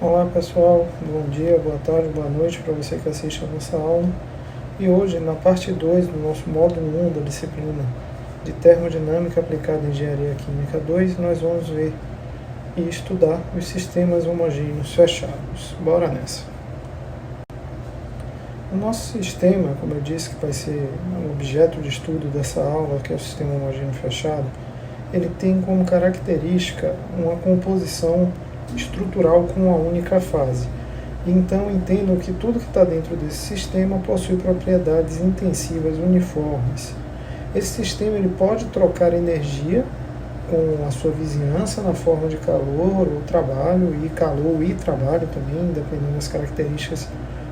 Olá pessoal, bom dia, boa tarde, boa noite para você que assiste a nossa aula. E hoje, na parte 2 do nosso módulo 1 da disciplina de Termodinâmica aplicada em Engenharia Química 2, nós vamos ver e estudar os sistemas homogêneos fechados. Bora nessa! O nosso sistema, como eu disse que vai ser o objeto de estudo dessa aula, que é o sistema homogêneo fechado, ele tem como característica uma composição estrutural com uma única fase. Então entendam que tudo que está dentro desse sistema possui propriedades intensivas uniformes. Esse sistema ele pode trocar energia com a sua vizinhança na forma de calor ou trabalho, e calor e trabalho também, dependendo das características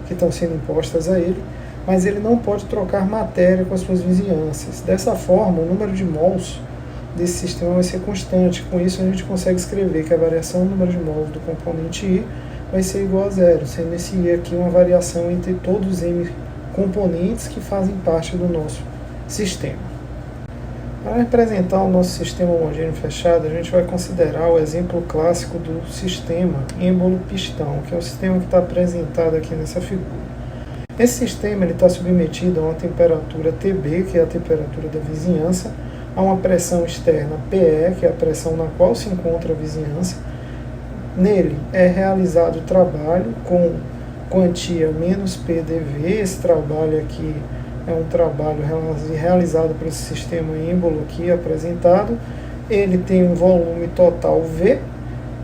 que estão sendo impostas a ele, mas ele não pode trocar matéria com as suas vizinhanças. Dessa forma, o número de mols desse sistema vai ser constante. Com isso a gente consegue escrever que a variação do número de mols do componente I vai ser igual a zero, sendo esse I aqui uma variação entre todos os M componentes que fazem parte do nosso sistema. Para representar o nosso sistema homogêneo fechado, a gente vai considerar o exemplo clássico do sistema êmbolo-pistão, que é o sistema que está apresentado aqui nessa figura. Esse sistema está submetido a uma temperatura TB, que é a temperatura da vizinhança, a uma pressão externa PE, que é a pressão na qual se encontra a vizinhança. Nele é realizado o trabalho com quantia menos PDV. Esse trabalho aqui é um trabalho realizado por esse sistema êmbolo aqui apresentado. Ele tem um volume total V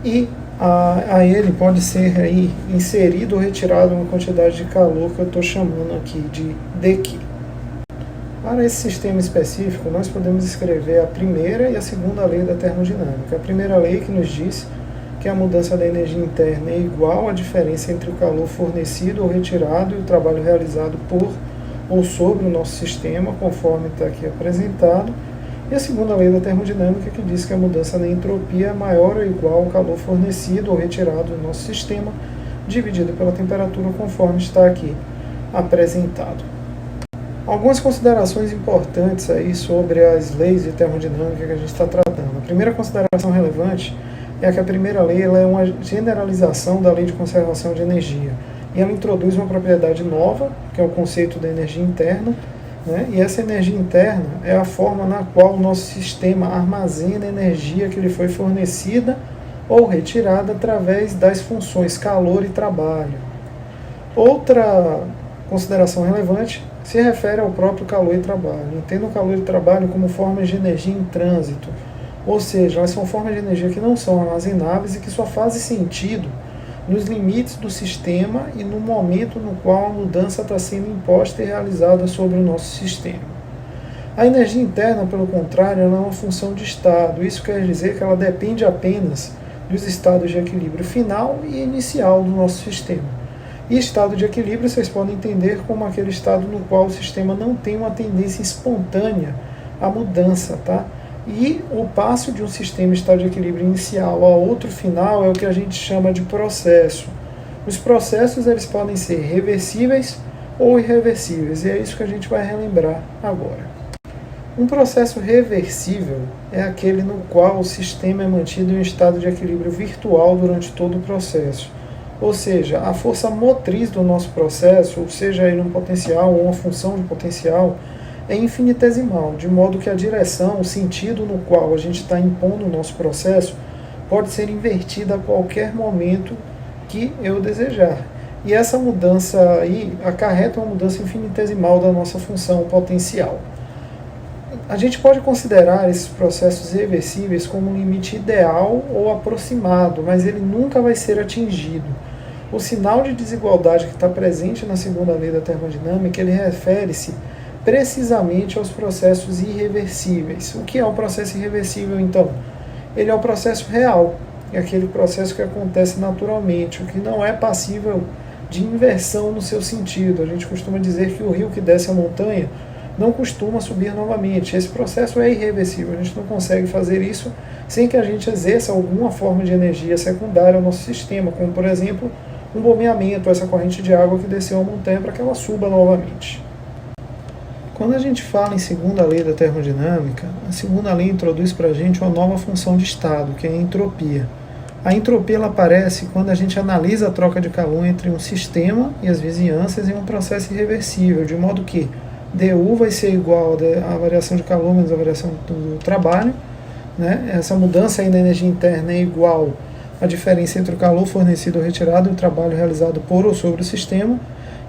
e a ele pode ser aí inserido ou retirado uma quantidade de calor que eu estou chamando aqui de dq. Para esse sistema específico, nós podemos escrever a primeira e a segunda lei da termodinâmica. A primeira lei que nos diz que a mudança da energia interna é igual à diferença entre o calor fornecido ou retirado e o trabalho realizado por ou sobre o nosso sistema, conforme está aqui apresentado. E a segunda lei da termodinâmica que diz que a mudança da entropia é maior ou igual ao calor fornecido ou retirado do nosso sistema, dividido pela temperatura, conforme está aqui apresentado. Algumas considerações importantes aí sobre as leis de termodinâmica que a gente está tratando. A primeira consideração relevante é que a primeira lei ela é uma generalização da lei de conservação de energia. E ela introduz uma propriedade nova, que é o conceito da energia interna, né? E essa energia interna é a forma na qual o nosso sistema armazena a energia que lhe foi fornecida ou retirada através das funções calor e trabalho. Outra consideração relevante se refere ao próprio calor e trabalho. Entenda o calor e trabalho como formas de energia em trânsito, ou seja, elas são formas de energia que não são armazenáveis e que só fazem sentido nos limites do sistema e no momento no qual a mudança está sendo imposta e realizada sobre o nosso sistema. A energia interna, pelo contrário, ela é uma função de estado. Isso quer dizer que ela depende apenas dos estados de equilíbrio final e inicial do nosso sistema. E estado de equilíbrio vocês podem entender como aquele estado no qual o sistema não tem uma tendência espontânea à mudança, tá? E o passo de um sistema em estado de equilíbrio inicial a outro final é o que a gente chama de processo. Os processos eles podem ser reversíveis ou irreversíveis, e é isso que a gente vai relembrar agora. Um processo reversível é aquele no qual o sistema é mantido em um estado de equilíbrio virtual durante todo o processo. Ou seja, a força motriz do nosso processo, ou seja ele um potencial ou uma função de potencial, é infinitesimal, de modo que a direção, o sentido no qual a gente está impondo o nosso processo, pode ser invertida a qualquer momento que eu desejar. E essa mudança aí acarreta uma mudança infinitesimal da nossa função potencial. A gente pode considerar esses processos reversíveis como um limite ideal ou aproximado, mas ele nunca vai ser atingido. O sinal de desigualdade que está presente na segunda lei da termodinâmica, ele refere-se precisamente aos processos irreversíveis. O que é um processo irreversível, então? Ele é o processo real, é aquele processo que acontece naturalmente, o que não é passível de inversão no seu sentido. A gente costuma dizer que o rio que desce a montanha não costuma subir novamente. Esse processo é irreversível, a gente não consegue fazer isso sem que a gente exerça alguma forma de energia secundária ao nosso sistema, como, por exemplo, um bombeamento, essa corrente de água que desceu a montanha para que ela suba novamente. Quando a gente fala em segunda lei da termodinâmica, a segunda lei introduz para a gente uma nova função de estado, que é a entropia. A entropia ela aparece quando a gente analisa a troca de calor entre um sistema e as vizinhanças em um processo irreversível, de modo que dU vai ser igual à variação de calor menos a variação do trabalho, né? Essa mudança aí da energia interna é igual à diferença entre o calor fornecido ou retirado e o trabalho realizado por ou sobre o sistema,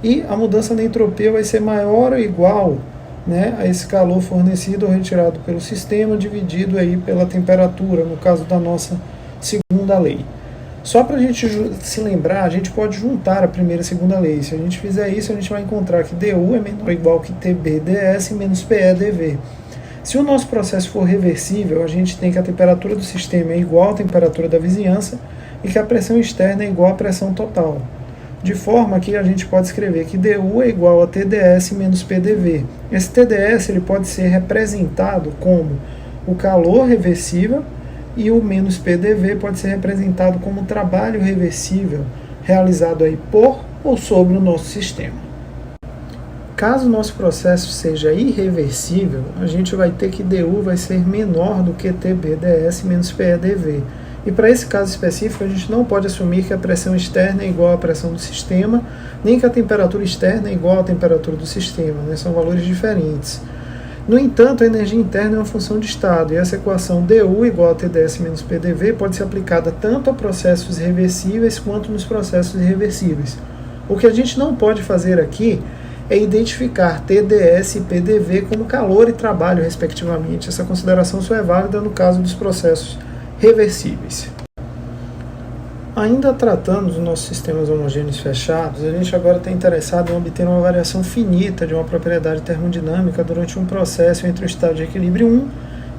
e a mudança da entropia vai ser maior ou igual, né, a esse calor fornecido ou retirado pelo sistema dividido aí pela temperatura, no caso da nossa segunda lei. Só para a gente se lembrar, a gente pode juntar a primeira e a segunda lei. Se a gente fizer isso, a gente vai encontrar que dU é menor ou igual que TB ds menos PE dV. Se o nosso processo for reversível, a gente tem que a temperatura do sistema é igual à temperatura da vizinhança e que a pressão externa é igual à pressão total. De forma que a gente pode escrever que dU é igual a TdS menos PdV. Esse TdS ele pode ser representado como o calor reversível e o menos PDV pode ser representado como o trabalho reversível realizado aí por ou sobre o nosso sistema. Caso o nosso processo seja irreversível, a gente vai ter que dU vai ser menor do que TbDS menos PeDV. E para esse caso específico, a gente não pode assumir que a pressão externa é igual à pressão do sistema, nem que a temperatura externa é igual à temperatura do sistema, né? São valores diferentes. No entanto, a energia interna é uma função de estado, e essa equação dU igual a TdS menos PdV pode ser aplicada tanto a processos reversíveis quanto nos processos irreversíveis. O que a gente não pode fazer aqui é identificar TdS e PDV como calor e trabalho, respectivamente. Essa consideração só é válida no caso dos processos reversíveis. Ainda tratando dos nossos sistemas homogêneos fechados, a gente agora está interessado em obter uma variação finita de uma propriedade termodinâmica durante um processo entre o estado de equilíbrio 1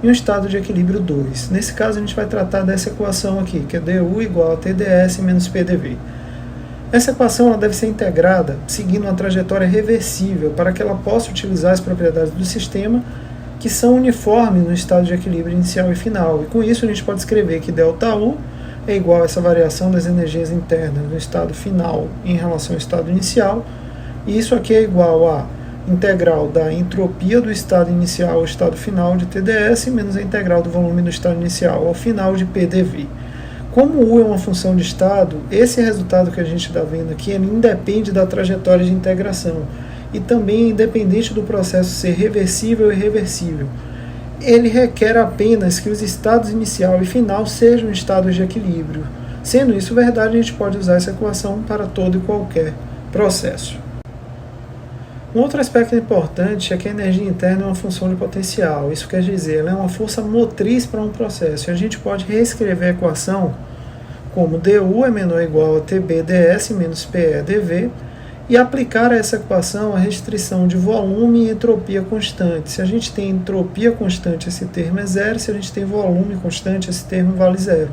e o estado de equilíbrio 2. Nesse caso, a gente vai tratar dessa equação aqui, que é dU igual a TdS menos PdV. Essa equação ela deve ser integrada seguindo uma trajetória reversível para que ela possa utilizar as propriedades do sistema que são uniformes no estado de equilíbrio inicial e final. E com isso a gente pode escrever que ΔU é igual a essa variação das energias internas no estado final em relação ao estado inicial. E isso aqui é igual a integral da entropia do estado inicial ao estado final de TdS menos a integral do volume do estado inicial ao final de PdV. Como U é uma função de estado, esse resultado que a gente está vendo aqui ele independe da trajetória de integração e também é independente do processo ser reversível e reversível. Ele requer apenas que os estados inicial e final sejam estados de equilíbrio. Sendo isso verdade, a gente pode usar essa equação para todo e qualquer processo. Um outro aspecto importante é que a energia interna é uma função de potencial. Isso quer dizer, ela é uma força motriz para um processo. E a gente pode reescrever a equação como dU é menor ou igual a TbDS menos PeDV e aplicar a essa equação a restrição de volume e entropia constante. Se a gente tem entropia constante, esse termo é zero. Se a gente tem volume constante, esse termo vale zero.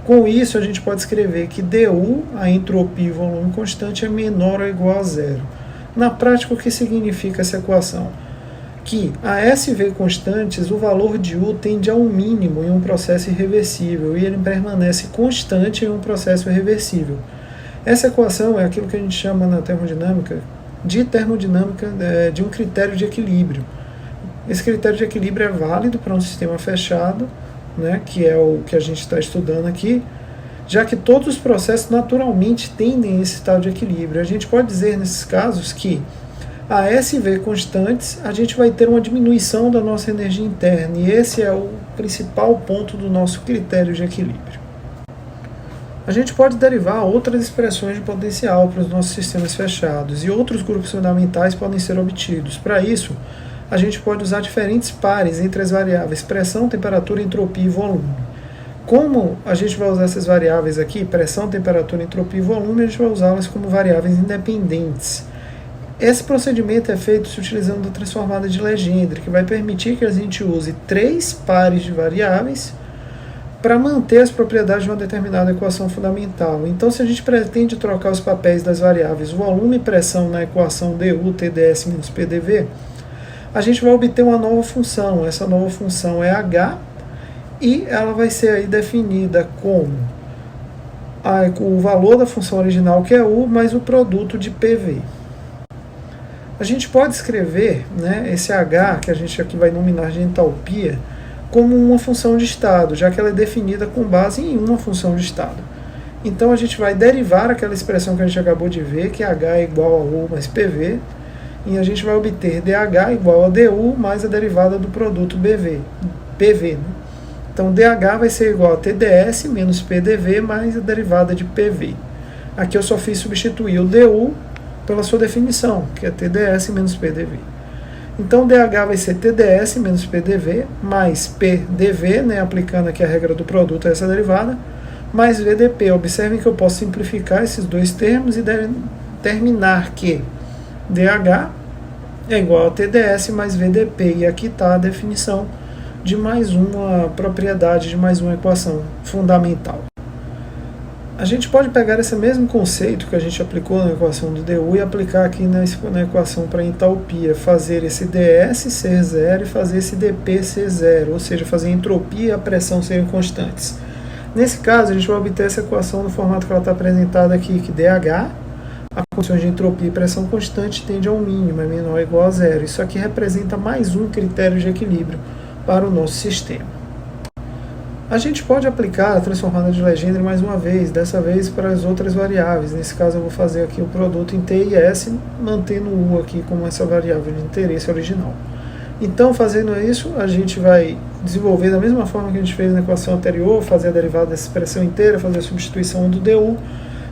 Com isso, a gente pode escrever que dU, a entropia e volume constante, é menor ou igual a zero. Na prática, o que significa essa equação? Que a SV constantes, o valor de U tende ao mínimo em um processo irreversível e ele permanece constante em um processo reversível. Essa equação é aquilo que a gente chama na termodinâmica de um critério de equilíbrio. Esse critério de equilíbrio é válido para um sistema fechado, né, que é o que a gente está estudando aqui, já que todos os processos naturalmente tendem a esse estado de equilíbrio. A gente pode dizer nesses casos que a SV constantes, a gente vai ter uma diminuição da nossa energia interna, e esse é o principal ponto do nosso critério de equilíbrio. A gente pode derivar outras expressões de potencial para os nossos sistemas fechados, e outros grupos fundamentais podem ser obtidos. Para isso, a gente pode usar diferentes pares entre as variáveis pressão, temperatura, entropia e volume. Como a gente vai usar essas variáveis aqui, pressão, temperatura, entropia e volume, a gente vai usá-las como variáveis independentes. Esse procedimento é feito se utilizando a transformada de Legendre, que vai permitir que a gente use 3 pares de variáveis para manter as propriedades de uma determinada equação fundamental. Então, se a gente pretende trocar os papéis das variáveis volume e pressão na equação dU, TdS menos PdV, a gente vai obter uma nova função. Essa nova função é H, e ela vai ser aí definida como o valor da função original, que é U, mais o produto de PV. A gente pode escrever, né, esse H, que a gente aqui vai nominar de entalpia, como uma função de estado, já que ela é definida com base em uma função de estado. Então a gente vai derivar aquela expressão que a gente acabou de ver, que H é igual a U mais PV, e a gente vai obter DH igual a DU mais a derivada do produto PV. Né? Então DH vai ser igual a TDS menos PDV mais a derivada de PV. Aqui eu só fiz substituir o DU pela sua definição, que é TDS menos PDV. Então DH vai ser TDS menos PDV mais PDV, né, aplicando aqui a regra do produto a essa derivada, mais VDP. Observem que eu posso simplificar esses dois termos e determinar que DH é igual a TDS mais VDP. E aqui está a definição de mais uma propriedade, de mais uma equação fundamental. A gente pode pegar esse mesmo conceito que a gente aplicou na equação do DU e aplicar aqui na equação para entalpia, fazer esse ds ser zero e fazer esse dp ser zero, ou seja, fazer a entropia e a pressão serem constantes. Nesse caso, a gente vai obter essa equação no formato que ela está apresentada aqui, que DH, a condição de entropia e pressão constante, tende ao mínimo, é menor ou igual a zero. Isso aqui representa mais um critério de equilíbrio para o nosso sistema. A gente pode aplicar a transformada de Legendre mais uma vez, dessa vez para as outras variáveis. Nesse caso eu vou fazer aqui o produto em T e S, mantendo o U aqui como essa variável de interesse original. Então, fazendo isso, a gente vai desenvolver da mesma forma que a gente fez na equação anterior, fazer a derivada dessa expressão inteira, fazer a substituição do DU.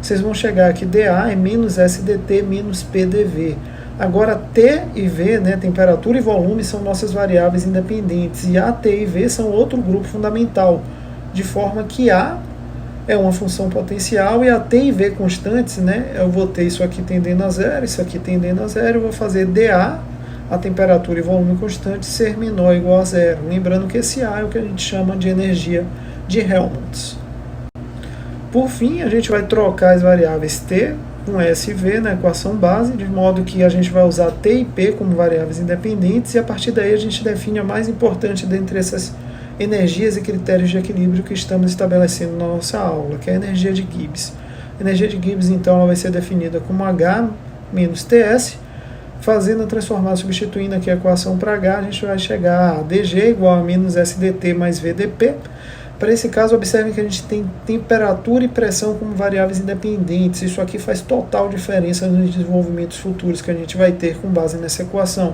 Vocês vão chegar aqui, dA é menos SDT menos PDV. Agora, T e V, né, temperatura e volume, são nossas variáveis independentes, e A, T e V são outro grupo fundamental, de forma que A é uma função potencial e a T e V constantes, né, eu vou ter isso aqui tendendo a zero, isso aqui tendendo a zero, eu vou fazer dA, a temperatura e volume constante, ser menor ou igual a zero. Lembrando que esse A é o que a gente chama de energia de Helmholtz. Por fim, a gente vai trocar as variáveis T com S e V na equação base, de modo que a gente vai usar T e P como variáveis independentes, e a partir daí a gente define a mais importante dentre essas energias e critérios de equilíbrio que estamos estabelecendo na nossa aula, que é a energia de Gibbs. A energia de Gibbs, então, ela vai ser definida como H menos TS. Fazendo a transformada, substituindo aqui a equação para H, a gente vai chegar a DG igual a menos SDT mais VDP. Para esse caso, observem que a gente tem temperatura e pressão como variáveis independentes. Isso aqui faz total diferença nos desenvolvimentos futuros que a gente vai ter com base nessa equação.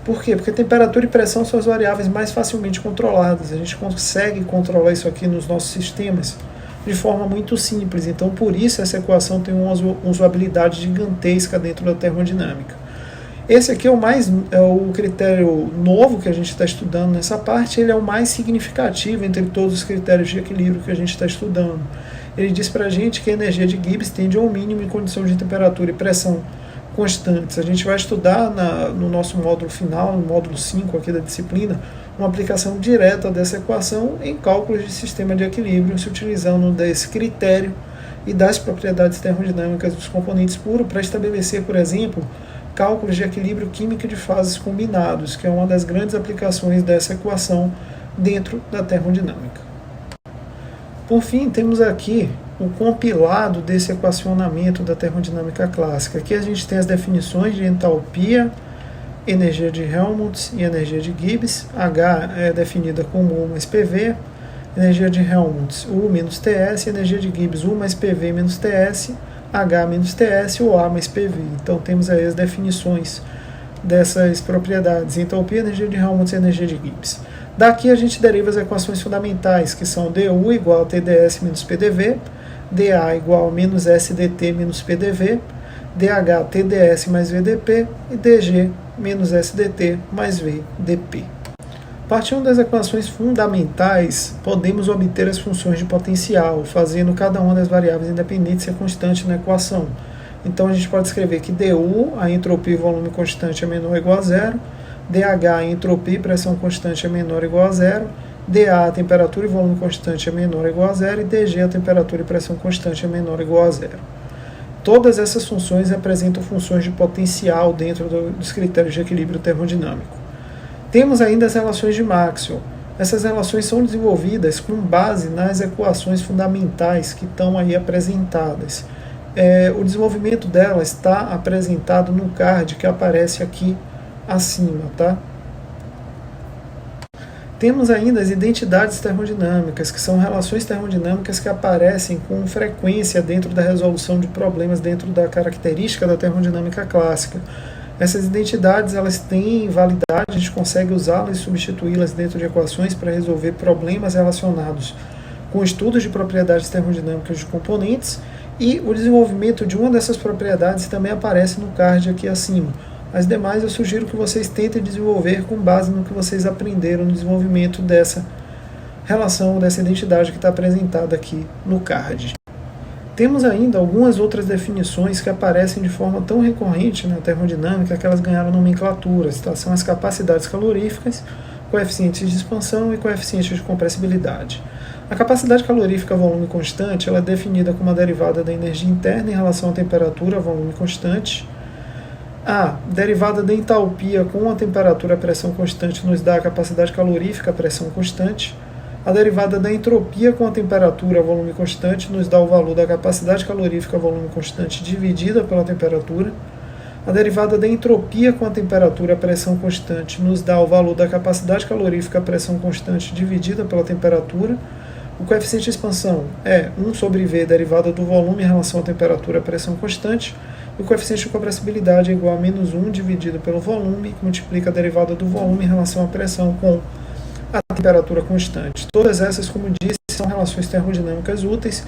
Por quê? Porque temperatura e pressão são as variáveis mais facilmente controladas. A gente consegue controlar isso aqui nos nossos sistemas de forma muito simples. Então, por isso, essa equação tem uma usabilidade gigantesca dentro da termodinâmica. Esse aqui é o critério novo que a gente está estudando nessa parte. Ele é o mais significativo entre todos os critérios de equilíbrio que a gente está estudando. Ele diz para a gente que a energia de Gibbs tende ao mínimo em condição de temperatura e pressão constantes. A gente vai estudar no nosso módulo final, no módulo 5 aqui da disciplina, uma aplicação direta dessa equação em cálculos de sistema de equilíbrio, se utilizando desse critério e das propriedades termodinâmicas dos componentes puros para estabelecer, por exemplo, cálculos de equilíbrio químico de fases combinados, que é uma das grandes aplicações dessa equação dentro da termodinâmica. Por fim, temos aqui o compilado desse equacionamento da termodinâmica clássica. Aqui a gente tem as definições de entalpia, energia de Helmholtz e energia de Gibbs. H é definida como U mais PV, energia de Helmholtz U menos TS, energia de Gibbs U mais PV menos TS, H menos TS ou A mais PV. Então temos aí as definições dessas propriedades, entalpia, energia de Helmholtz e energia de Gibbs. Daqui a gente deriva as equações fundamentais, que são DU igual a TDS menos PDV, dA igual a menos SDT menos PDV, dH TDS mais VDP e dG menos SDT mais VDP. Partindo das equações fundamentais, podemos obter as funções de potencial, fazendo cada uma das variáveis independentes ser constante na equação. Então a gente pode escrever que dU, a entropia e volume constante, é menor ou igual a zero, dH, a entropia e pressão constante, é menor ou igual a zero, dA, a temperatura e volume constante, é menor ou igual a zero, e dG, a temperatura e pressão constante, é menor ou igual a zero. Todas essas funções representam funções de potencial dentro dos critérios de equilíbrio termodinâmico. Temos ainda as relações de Maxwell. Essas relações são desenvolvidas com base nas equações fundamentais que estão aí apresentadas. O desenvolvimento delas está apresentado no card que aparece aqui acima, tá? Temos ainda as identidades termodinâmicas, que são relações termodinâmicas que aparecem com frequência dentro da resolução de problemas dentro da característica da termodinâmica clássica. Essas identidades, elas têm validade, a gente consegue usá-las e substituí-las dentro de equações para resolver problemas relacionados com estudos de propriedades termodinâmicas de componentes, e o desenvolvimento de uma dessas propriedades também aparece no card aqui acima. As demais eu sugiro que vocês tentem desenvolver com base no que vocês aprenderam no desenvolvimento dessa relação, dessa identidade que está apresentada aqui no card. Temos ainda algumas outras definições que aparecem de forma tão recorrente na termodinâmica que elas ganharam nomenclaturas. Tá? São as capacidades caloríficas, coeficientes de expansão e coeficientes de compressibilidade. A capacidade calorífica volume constante ela é definida como a derivada da energia interna em relação à temperatura volume constante. A derivada da entalpia com a temperatura pressão constante nos dá a capacidade calorífica pressão constante. A derivada da entropia com a temperatura volume constante nos dá o valor da capacidade calorífica volume constante dividida pela temperatura. A derivada da entropia com a temperatura pressão constante nos dá o valor da capacidade calorífica pressão constante dividida pela temperatura. O coeficiente de expansão é 1 sobre V derivada do volume em relação à temperatura pressão constante. E o coeficiente de compressibilidade é igual a menos 1 dividido pelo volume, que multiplica a derivada do volume em relação à pressão com a temperatura constante. Todas essas, como disse, são relações termodinâmicas úteis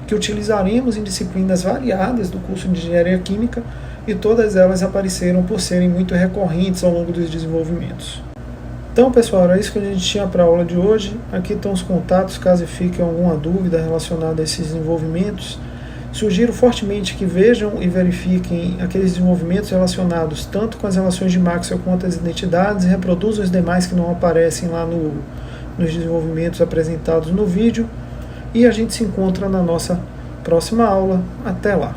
que utilizaremos em disciplinas variadas do curso de Engenharia Química, e todas elas apareceram por serem muito recorrentes ao longo dos desenvolvimentos. Então, pessoal, era isso que a gente tinha para a aula de hoje. Aqui estão os contatos, caso fique alguma dúvida relacionada a esses desenvolvimentos. Sugiro fortemente que vejam e verifiquem aqueles desenvolvimentos relacionados tanto com as relações de Maxwell quanto as identidades, e reproduzam os demais que não aparecem lá nos desenvolvimentos apresentados no vídeo. E a gente se encontra na nossa próxima aula. Até lá!